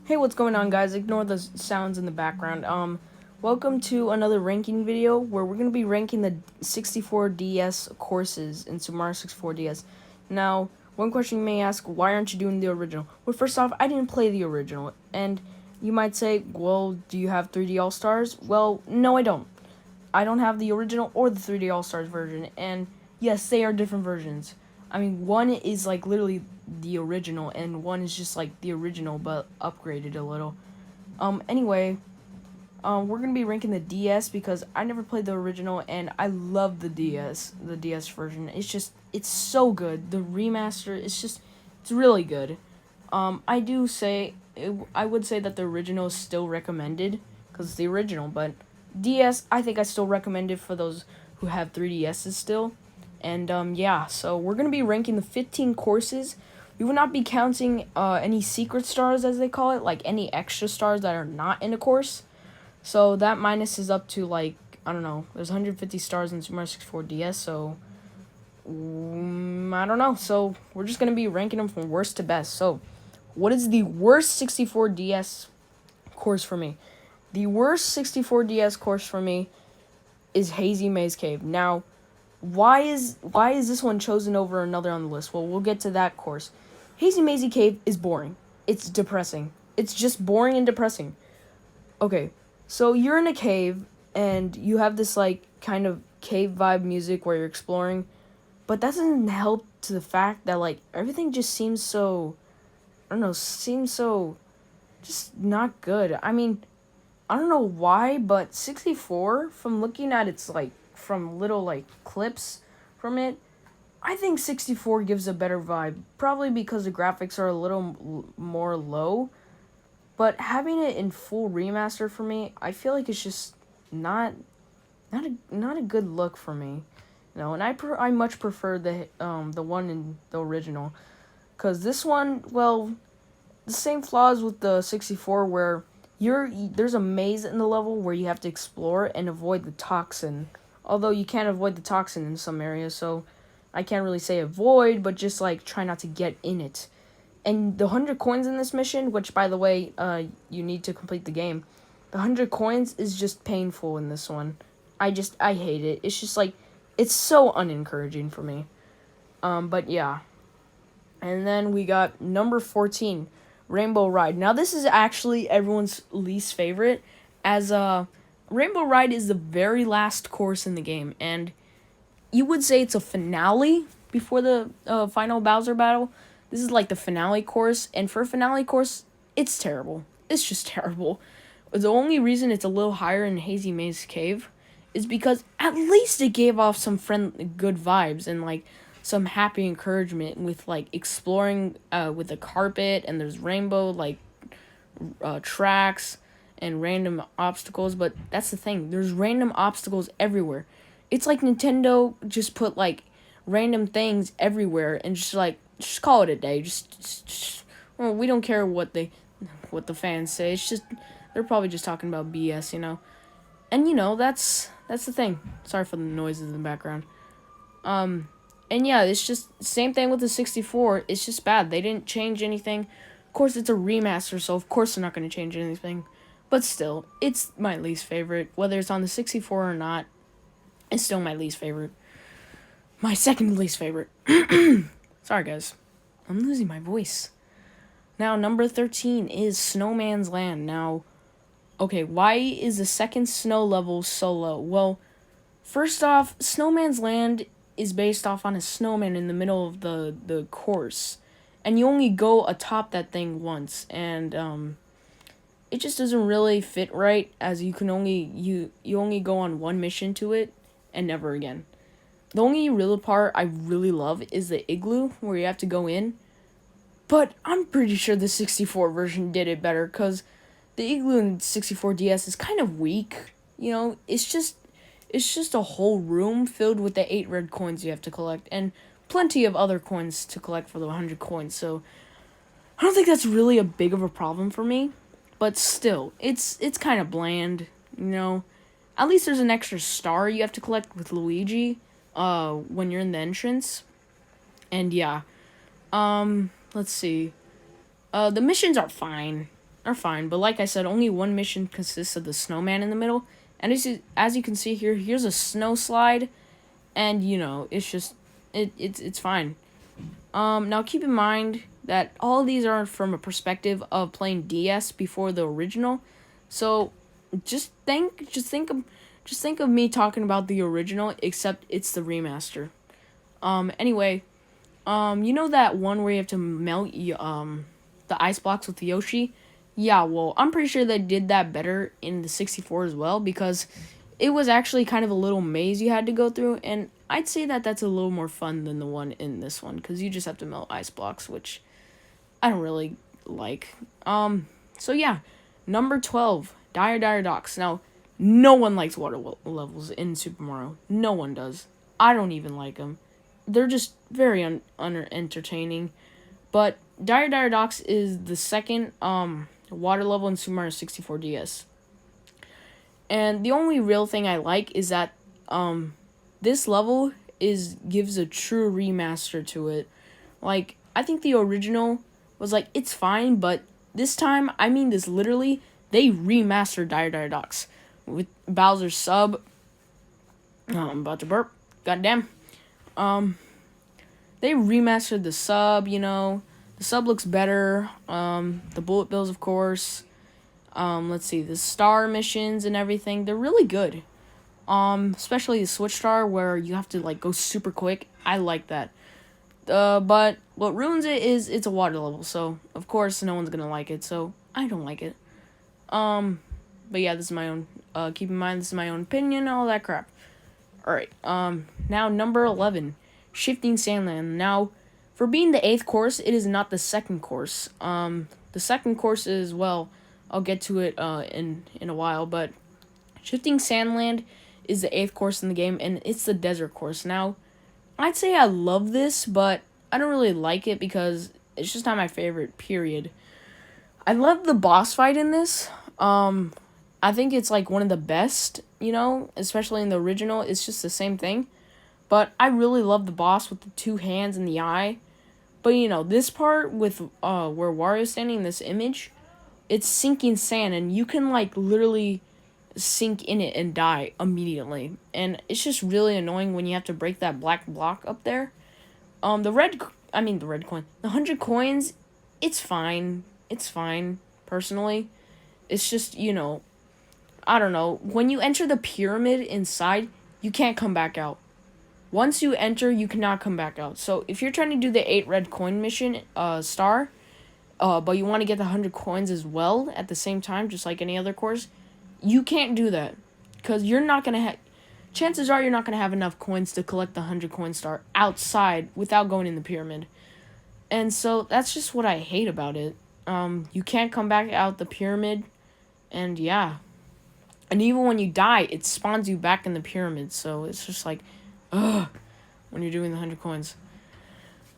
Hey, what's going on, guys? Ignore the sounds in the background. Welcome to another ranking video where we're gonna be ranking the 64 DS courses in Super Mario 64 DS. Now, one question you may ask: why aren't you doing the original? Well, first off, I didn't play the original, and you might say, well, do you have 3D All Stars? Well, no, I don't. I don't have the original or the 3D All Stars version, and yes, they are different versions. I mean, one is like literally the original, and one is just like the original but upgraded a little. Anyway, we're gonna be ranking the DS because I never played the original, and I love the DS version. It's so good. The remaster, it's really good. I would say that the original is still recommended because it's the original, but DS, I think I still recommend it for those who have 3DSs still. And yeah, so we're gonna be ranking the 15 courses. We will not be counting any secret stars, as they call it, like any extra stars that are not in a course. So that minus is up to like, I don't know. There's 150 stars in Super Mario 64 DS, so I don't know. So we're just gonna be ranking them from worst to best. So, what is the worst 64 DS course for me? The worst 64 DS course for me is Hazy Maze Cave. Now, why is this one chosen over another on the list? Well, we'll get to that course. Hazy Mazy Cave is boring. It's depressing. It's just boring and depressing. Okay, so you're in a cave and you have this like kind of cave vibe music where you're exploring, but that doesn't help to the fact that like everything just seems so, I don't know, seems so just not good. I mean, I don't know why, but 64, from looking at its like from little like clips from it, I think 64 gives a better vibe. Probably because the graphics are a little more low, but having it in full remaster for me, I feel like it's just not not a good look for me. And I much prefer the one in the original, cuz this one, well, the same flaws with the 64 where there's a maze in the level where you have to explore and avoid the toxin. Although you can't avoid the toxin in some areas, so I can't really say avoid, but just like try not to get in it. And the 100 coins in this mission, which by the way, you need to complete the game. The 100 coins is just painful in this one. I hate it. It's just like it's so unencouraging for me. But yeah. And then we got number 14, Rainbow Ride. Now this is actually everyone's least favorite, as Rainbow Ride is the very last course in the game, and you would say it's a finale before the final Bowser battle. This is like the finale course, and for a finale course, it's terrible. It's just terrible. The only reason it's a little higher in Hazy Maze Cave is because at least it gave off some good vibes and like some happy encouragement with like exploring with the carpet, and there's rainbow like tracks and random obstacles. But that's the thing, there's random obstacles everywhere. It's like Nintendo just put like random things everywhere and just call it a day. Well, we don't care what the fans say. It's just they're probably just talking about BS. And that's the thing. Sorry for the noises in the background. And yeah, it's just same thing with the 64. It's just bad. They didn't change anything. Of course, it's a remaster, so of course they're not going to change anything. But still, it's my least favorite. Whether it's on the 64 or not, it's still my least favorite. My second least favorite. Sorry, guys. I'm losing my voice. Now, number 13 is Snowman's Land. Now, okay, why is the second snow level so low? Well, first off, Snowman's Land is based off on a snowman in the middle of the course. And you only go atop that thing once. And, it just doesn't really fit right, as you only go on one mission to it and never again. The only real part I really love is the igloo where you have to go in. But I'm pretty sure the 64 version did it better, because the igloo in 64 DS is kind of weak. It's just a whole room filled with the 8 red coins you have to collect, and plenty of other coins to collect for the 100 coins. So I don't think that's really a big of a problem for me. But still, it's kind of bland. At least there's an extra star you have to collect with Luigi when you're in the entrance. And yeah. Let's see. The missions are fine. are fine. But like I said, only one mission consists of the snowman in the middle. And as you can see here, here's a snow slide. And, it's just, it's fine. Now keep in mind that all of these are from a perspective of playing DS before the original. So just think of me talking about the original, except it's the remaster. Anyway, you know that one where you have to melt the ice blocks with Yoshi? Yeah, well, I'm pretty sure they did that better in the 64 as well, because it was actually kind of a little maze you had to go through, and I'd say that that's a little more fun than the one in this one, because you just have to melt ice blocks, which I don't really like. So yeah, number 12, Dire Docks. Now, no one likes water levels in Super Mario. No one does. I don't even like them. They're just very entertaining. But Dire Docks is the second water level in Super Mario 64 DS. And the only real thing I like is that this level gives a true remaster to it. Like, I think the original was like, it's fine, but this time, I mean this literally, they remastered Dire Docks with Bowser's sub. I'm about to burp. Goddamn. They remastered the sub, The sub looks better. The bullet bills, of course. Let's see, the star missions and everything, they're really good. Especially the Switch Star, where you have to, go super quick. I like that. But what ruins it is it's a water level, so, of course, no one's gonna like it, so I don't like it. But yeah, this is my own, keep in mind, this is my own opinion, all that crap. Alright, now number 11, Shifting Sandland. Now, for being the 8th course, it is not the 2nd course. The 2nd course is, well, I'll get to it in a while, but Shifting Sandland is the 8th course in the game, and it's the desert course. Now, I'd say I love this, but I don't really like it because it's just not my favorite, period. I love the boss fight in this. I think it's, one of the best, especially in the original. It's just the same thing. But I really love the boss with the 2 hands and the eye. But, this part with where Wario's standing in this image, it's sinking sand, and you can, literally sink in it and die immediately. And it's just really annoying when you have to break that black block up there. The red coin. The 100 coins, it's fine. It's fine, personally. It's just, I don't know. When you enter the pyramid inside, you can't come back out. Once you enter, you cannot come back out. So if you're trying to do the 8 red coin mission, star, but you want to get the 100 coins as well at the same time, just like any other course, you can't do that. Because you're not going to have... Chances are you're not going to have enough coins to collect the 100 coin star outside without going in the pyramid. And so that's just what I hate about it. You can't come back out the pyramid. And yeah. And even when you die, it spawns you back in the pyramid. So it's just like, ugh, when you're doing the 100 coins.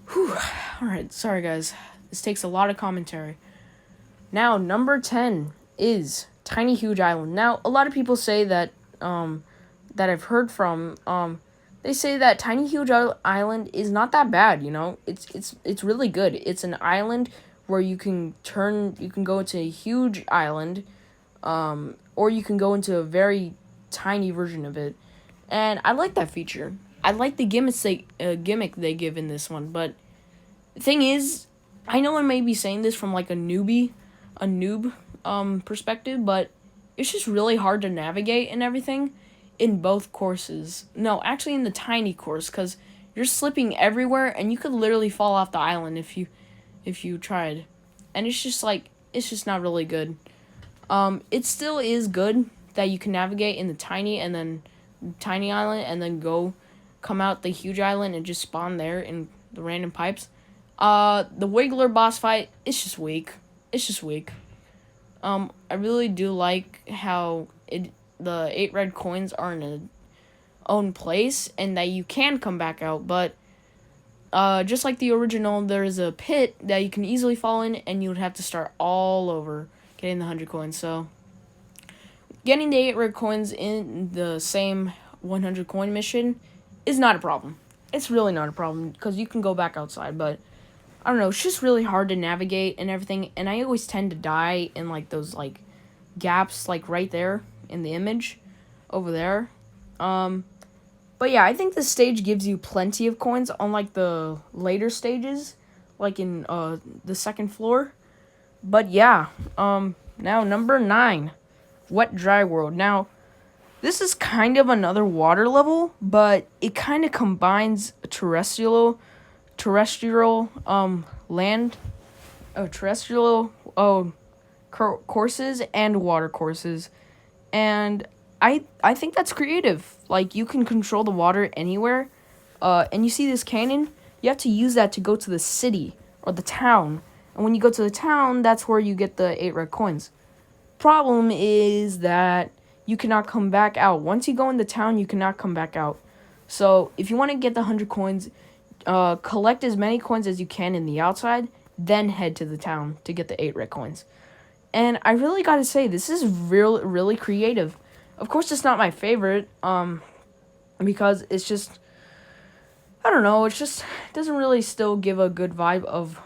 Whew. Alright, sorry guys. This takes a lot of commentary. Now, number 10 is Tiny Huge Island. Now, a lot of people say that, that I've heard from, they say that Tiny Huge Island is not that bad, It's really good. It's an island where you can go into a huge island, or you can go into a very tiny version of it. And I like that feature. I like the gimmick they give in this one, but the thing is, I know I may be saying this from a noob perspective, but it's just really hard to navigate and everything in both courses. No, actually in the tiny course, because you're slipping everywhere and you could literally fall off the island if you tried. And it's just not really good. It still is good that you can navigate in the tiny island and then come out the huge island and just spawn there in the random pipes. The Wiggler boss fight, it's just weak. I really do like how the 8 red coins are in a own place and that you can come back out, but just like the original, there's a pit that you can easily fall in and you would have to start all over getting the 100 coins. So getting the 8 red coins in the same 100 coin mission is not a problem. It's really not a problem because you can go back outside, but I don't know, it's just really hard to navigate and everything, and I always tend to die in like those like gaps like right there in the image over there. But yeah, I think this stage gives you plenty of coins, unlike the later stages, like in the second floor. But yeah, now number 9, Wet Dry World. Now, this is kind of another water level, but it kind of combines terrestrial land, terrestrial courses and water courses, and I think that's creative. Like, you can control the water anywhere, and you see this cannon. You have to use that to go to the city or the town, and when you go to the town, that's where you get the 8 red coins. Problem is that you cannot come back out. Once you go in the town, you cannot come back out. So if you want to get the 100 coins, collect as many coins as you can in the outside, then head to the town to get the 8 red coins. And I really gotta say, this is really creative. Of course, it's not my favorite, because it's just, I don't know, it's just, it doesn't really still give a good vibe of,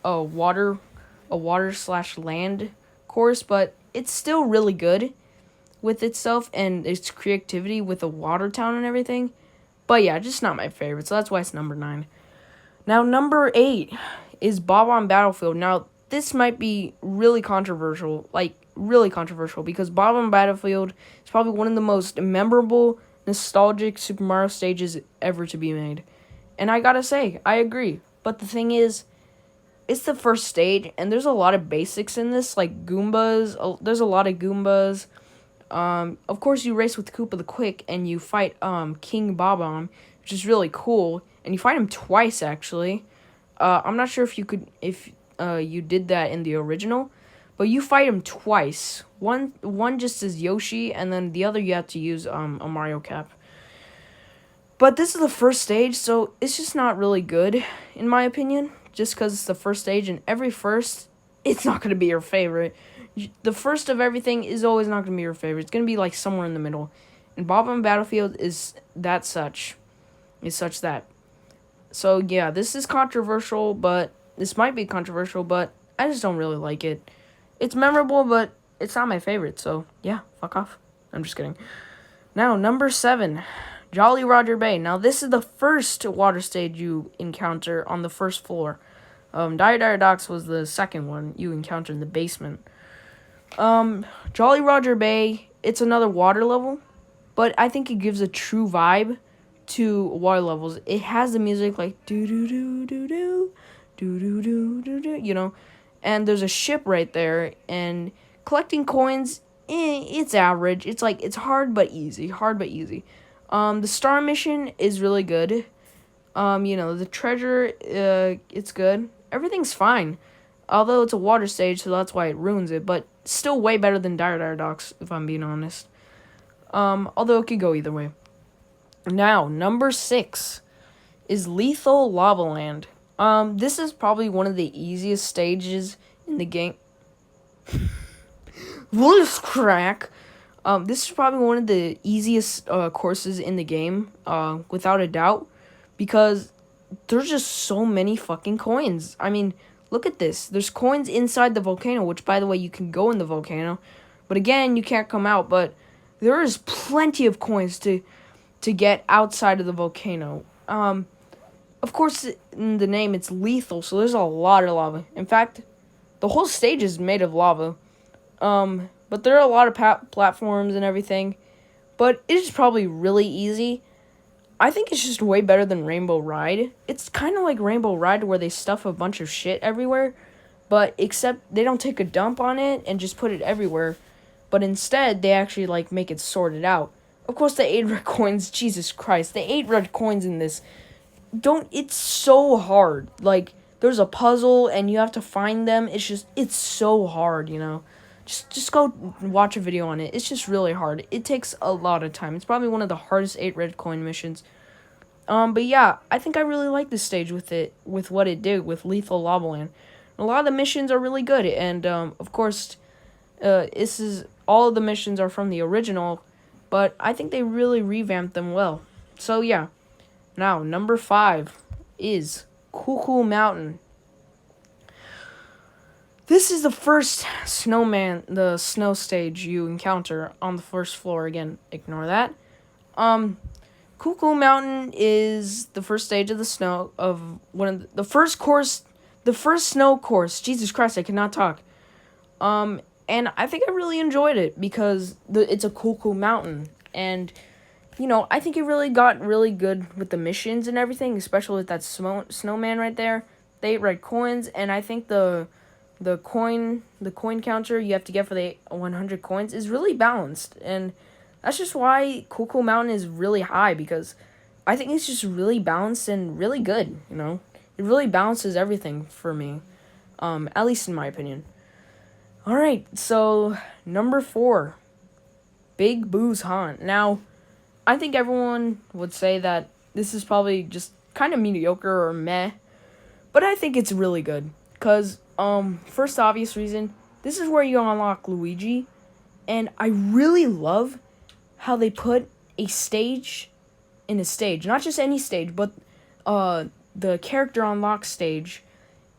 a water slash land course, but it's still really good with itself and its creativity with the water town and everything. But yeah, just not my favorite, so that's why it's number 9. Now, number 8 is Bob-omb Battlefield. Now, this might be really controversial, because Bob-omb Battlefield is probably one of the most memorable, nostalgic Super Mario stages ever to be made. And I gotta say, I agree. But the thing is, it's the first stage, and there's a lot of basics in this, like Goombas. There's a lot of Goombas. Of course, you race with Koopa the Quick, and you fight King Bob-omb, which is really cool. And you fight him twice, actually. I'm not sure if you did that in the original, but you fight him twice. One just as Yoshi, and then the other you have to use a Mario cap. But this is the first stage, so it's just not really good, in my opinion. Just because it's the first stage, and every first, it's not going to be your favorite. The first of everything is always not going to be your favorite. It's going to be like somewhere in the middle. And Bob-omb Battlefield is such that. So yeah, this is controversial, but this might be controversial, but I just don't really like it. It's memorable, but it's not my favorite, so yeah, fuck off. I'm just kidding. Now, number 7, Jolly Roger Bay. Now, this is the first water stage you encounter on the first floor. Dire Docks was the second one you encounter in the basement. Jolly Roger Bay, it's another water level, but I think it gives a true vibe to water levels. It has the music like do-do-do-do-do, do-do-do-do-do, and there's a ship right there, and collecting coins, it's average. It's hard but easy. The star mission is really good. The treasure, it's good. Everything's fine. Although it's a water stage, so that's why it ruins it, but still way better than Dire Docks, if I'm being honest. Although it could go either way. Now, number 6 is Lethal Lava Land. This is probably one of the easiest stages in the game. Voice crack. This is probably one of the easiest courses in the game, without a doubt, because there's just so many fucking coins. I mean, look at this. There's coins inside the volcano, which, by the way, you can go in the volcano, but again, you can't come out. But there is plenty of coins to get outside of the volcano. Of course, in the name, it's lethal, so there's a lot of lava. In fact, the whole stage is made of lava. But there are a lot of platforms and everything. But it is probably really easy. I think it's just way better than Rainbow Ride. It's kind of like Rainbow Ride where they stuff a bunch of shit everywhere. But except they don't take a dump on it and just put it everywhere. But instead, they actually make it sorted out. Of course, the 8 red coins, Jesus Christ. The 8 red coins in this, it's so hard. There's a puzzle and you have to find them. It's so hard, Just go watch a video on it. It's just really hard. It takes a lot of time. It's probably one of the hardest 8 red coin missions. But yeah, I think I really like this stage with what it did with Lethal Lava Land. A lot of the missions are really good, and of course, all of the missions are from the original, but I think they really revamped them well. So yeah, now number 5 is Cuckoo Mountain. This is the first the snow stage you encounter on the first floor. Again, ignore that. Cuckoo Mountain is the first stage of the snow of one of the first course, the first snow course. Jesus Christ, I cannot talk. And I think I really enjoyed it because it's a Cuckoo Mountain, and I think it really got really good with the missions and everything, especially with that snowman right there. They ate red coins, and I think the coin counter you have to get for the 100 coins is really balanced, and that's just why Cuckoo Mountain is really high, because I think it's just really balanced and really good. It really balances everything for me, at least in my opinion. All right, so number 4, Big Boo's Haunt. Now, I think everyone would say that this is probably just kind of mediocre or meh, but I think it's really good. Because, first obvious reason, this is where you unlock Luigi, and I really love how they put a stage in a stage. Not just any stage, but the character unlock stage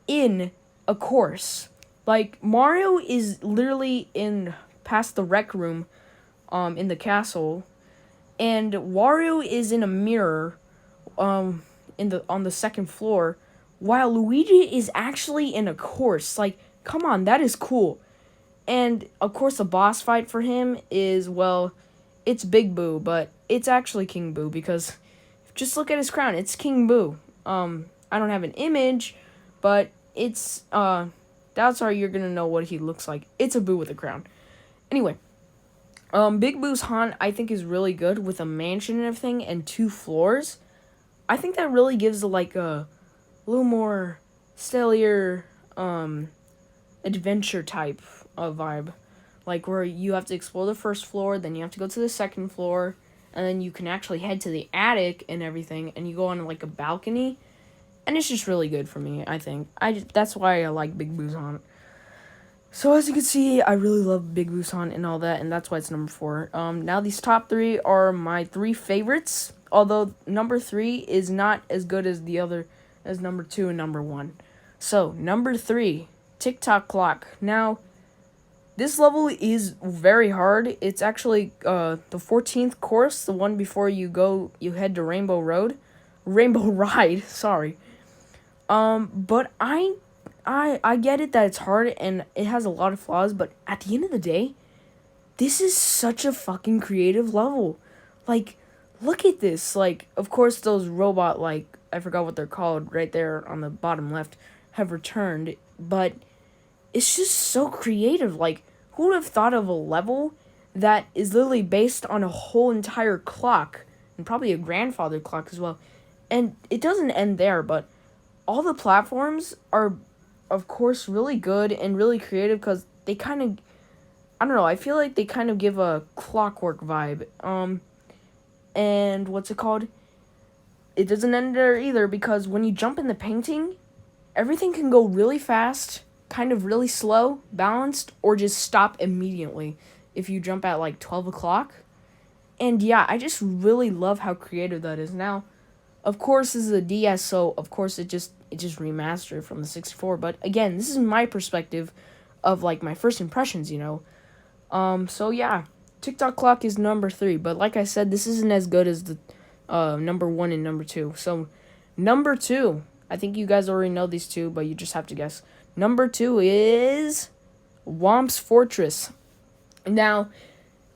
in a course. Like, Mario is literally past the rec room, in the castle, and Wario is in a mirror, on the second floor, while Luigi is actually in a course. Like, come on, that is cool. And of course, the boss fight for him is, well, it's Big Boo, but it's actually King Boo, because just look at his crown. It's King Boo. I don't have an image, but it's that's how you're gonna know what he looks like. It's a Boo with a crown. Anyway, Big Boo's Haunt, I think, is really good with a mansion and everything and 2 floors. I think that really gives like a little more stellar, adventure type of vibe. Like, where you have to explore the first floor, then you have to go to the second floor, and then you can actually head to the attic and everything, and you go on like a balcony. And it's just really good for me, I think. That's why I like Big Boo's Haunt. So as you can see, I really love Big Boo's Haunt and all that, and that's why it's number 4. Now these top 3 are my 3 favorites, although number 3 is not as good as number 2 and number 1. So, number 3, Tick-Tock Clock. Now, this level is very hard. It's actually the 14th course, the one before you head to Rainbow Ride, sorry. But I get it that it's hard and it has a lot of flaws, but at the end of the day, this is such a fucking creative level. Like, look at this. Like, of course, those robot, like, I forgot what they're called, right there on the bottom left, have returned, but it's just so creative. Like, who would have thought of a level that is literally based on a whole entire clock, and probably a grandfather clock as well. And it doesn't end there, but all the platforms are, of course, really good and really creative, because they kind of, I don't know, I feel like they kind of give a clockwork vibe. And what's it called? It doesn't end there either, because when you jump in the painting, everything can go really fast, kind of really slow, balanced, or just stop immediately if you jump at like 12 o'clock. And yeah, I just really love how creative that is. Now, of course, this is a DS, so of course it just remastered from the 64. But again, this is my perspective of like my first impressions, So yeah, Tick-Tock Clock is number 3. But like I said, this isn't as good as the number 1 and number 2. So number 2, I think you guys already know these two, but you just have to guess. Number 2 is Whomp's Fortress. Now,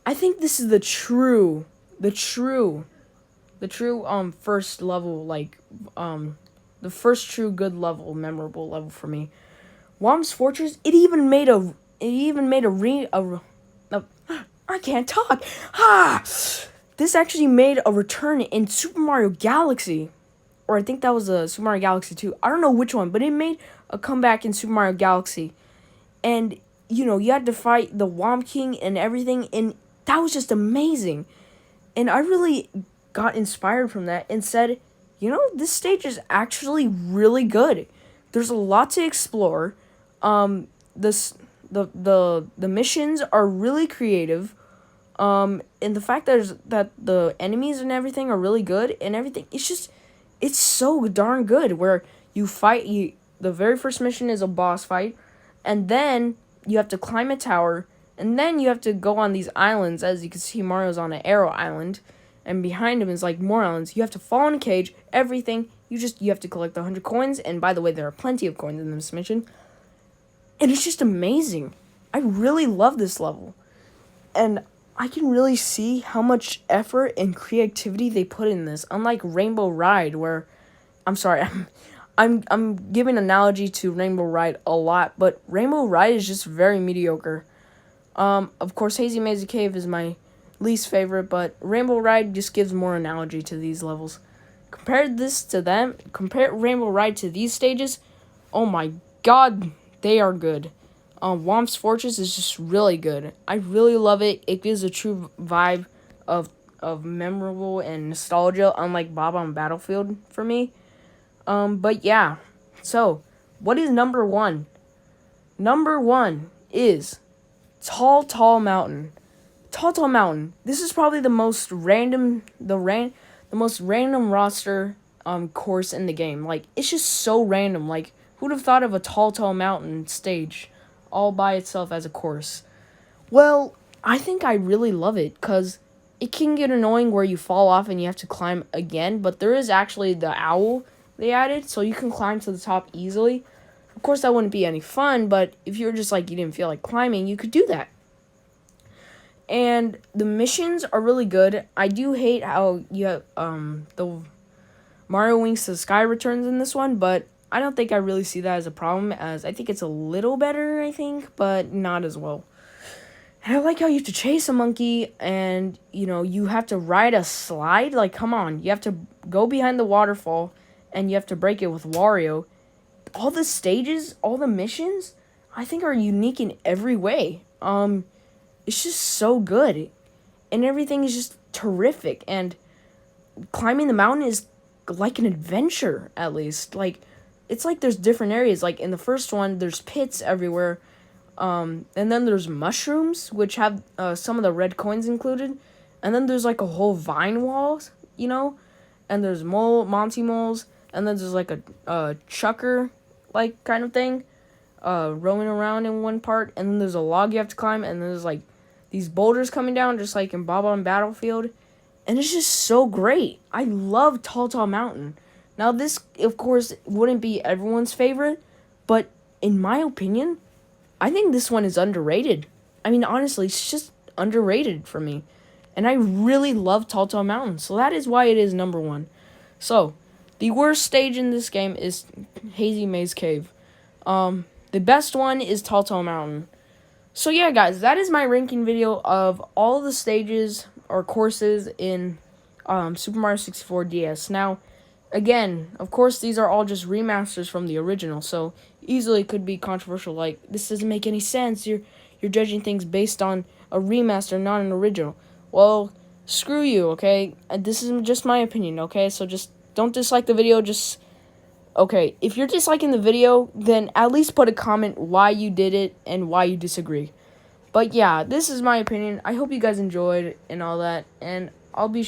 I think this is the true first level, like, the first true good level, memorable level for me. Whomp's Fortress, I can't talk. This actually made a return in Super Mario Galaxy. Or I think that was a Super Mario Galaxy 2. I don't know which one, but it made a comeback in Super Mario Galaxy. And, you had to fight the Whomp King and everything, and that was just amazing. And I really got inspired from that and said, this stage is actually really good. There's a lot to explore. The missions are really creative. And the fact that the enemies and everything are really good and everything, it's so darn good, where The very first mission is a boss fight, and then you have to climb a tower, and then you have to go on these islands. As you can see, Mario's on an arrow island, and behind him is like more islands. You have to fall in a cage, everything. You have to collect 100 coins, and by the way, there are plenty of coins in this mission. And it's just amazing. I really love this level. And I can really see how much effort and creativity they put in this. Unlike Rainbow Ride, where I'm sorry, I'm giving analogy to Rainbow Ride a lot, but Rainbow Ride is just very mediocre. Of course, Hazy Maze Cave is my least favorite, but Rainbow Ride just gives more analogy to these levels. Compare Rainbow Ride to these stages, oh my god, they are good. Womp's Fortress is just really good. I really love it. It gives a true vibe of memorable and nostalgia, unlike Bob-omb Battlefield for me. But yeah. So, what is number one? Number one is Tall Mountain. Tall Mountain. This is probably the most random roster course in the game. Like, it's just so random. Like, who'd have thought of a Tall Mountain stage all by itself as a course? Well, I think I really love it because it can get annoying where you fall off and you have to climb again, but there is actually the owl they added, so you can climb to the top easily. Of course, that wouldn't be any fun, but if you're just like, you didn't feel like climbing, you could do that. And the missions are really good. I do hate how you have the Mario Wings to the Sky returns in this one, but I don't think I really see that as a problem, as I think it's a little better, I think, but not as well. And I like how you have to chase a monkey, and, you have to ride a slide. Like, come on. You have to go behind the waterfall, and you have to break it with Wario. All the stages, all the missions, I think are unique in every way. It's just so good. And everything is just terrific. And climbing the mountain is like an adventure, at least. Like, it's like there's different areas. Like, in the first one, there's pits everywhere. And then there's mushrooms, which have some of the red coins included. And then there's like a whole vine walls, and there's Monty moles. And then there's like a chucker, like, kind of thing, roaming around in one part. And then there's a log you have to climb. And there's like these boulders coming down, just like in Bob-omb Battlefield. And it's just so great. I love Tall Mountain. Now, this, of course, wouldn't be everyone's favorite, but in my opinion, I think this one is underrated. I mean, honestly, it's just underrated for me. And I really love Tall Mountain, so that is why it is number one. So, the worst stage in this game is Hazy Maze Cave. The best one is Tall Mountain. So yeah, guys, that is my ranking video of all the stages or courses in Super Mario 64 DS. Now, again, of course, these are all just remasters from the original, so easily could be controversial. Like, this doesn't make any sense. You're judging things based on a remaster, not an original. Well, screw you, okay? This is just my opinion, okay? So just don't dislike the video. Okay, if you're disliking the video, then at least put a comment why you did it and why you disagree. But yeah, this is my opinion. I hope you guys enjoyed and all that, and I'll be